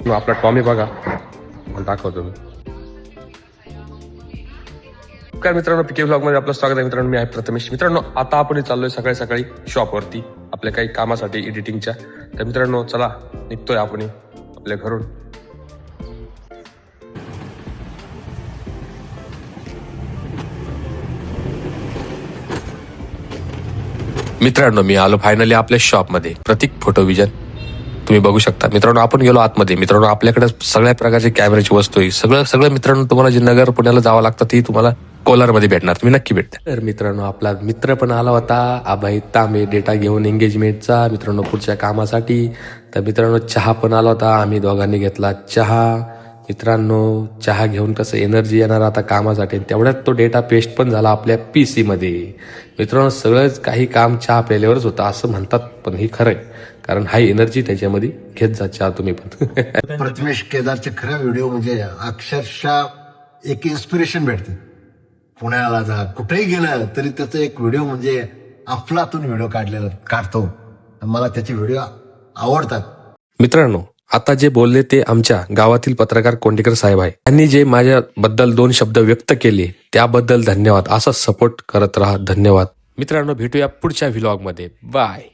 मग आपला टॉमी बघा मला दाखवतो मी. काय मित्रांनो, पीके व्लॉग मध्ये आपलं स्वागत आहे. मित्रांनो, मी आहे प्रथमेश. मित्रांनो, आता आपण चाललोय सकाळी सकाळी शॉपवरती आपल्या काही कामासाठी एडिटिंगच्या. तर मित्रांनो, चला निघतोय आपण आपल्या घरून. मित्रांनो, मी आलो फायनली आपल्या शॉपमध्ये, प्रतीक फोटो विजन. तुम्ही बघू शकता मित्रांनो, आपण गेलो आतमध्ये. मित्रांनो, आपल्याकडे सगळ्या प्रकारचे कॅमेऱ्याची वस्तू आहे. सगळं मित्रांनो, तुम्हाला जे नगर पुण्याला जावं लागतं ती तुम्हाला कोलारमध्ये भेटणार. तुम्ही नक्की भेटता. तर मित्रांनो, आपला मित्र पण आला होता, आबाई तांबे, डेटा घेऊन एंगेजमेंटचा मित्रांनो पुढच्या कामासाठी. तर मित्रांनो, चहा पण आला होता. आम्ही दोघांनी घेतला चहा. मित्रांनो, चहा घेऊन कसं एनर्जी येणार आता कामासाठी. तेवढ्यात तो डेटा पेस्ट पण झाला आपल्या PC मध्ये. मित्रांनो, सगळंच काही काम चहा प्यायल्यावरच होतं असं म्हणतात, पण हे खरंय. कारण हाय एनर्जी त्याच्यामध्ये. घेत जा चहा तुम्ही पण. प्रथमेश केदारचे खरं व्हिडिओ म्हणजे अक्षरशः एक इन्स्पिरेशन भेटते. पुण्याला जा, कुठेही गेलं तरी त्याचा एक व्हिडिओ म्हणजे अफलातून व्हिडिओ काढतो. मला त्याचे व्हिडिओ आवडतात. मित्रांनो, आता जे बोलले ते आमच्या गावातील पत्रकार कोंडेकर साहेब आहे. त्यांनी जे माझ्याबद्दल 2 शब्द व्यक्त केले त्याबद्दल धन्यवाद. असा सपोर्ट करत राहा. धन्यवाद. मित्रांनो, भेटूया पुढच्या व्लॉग मध्ये. बाय.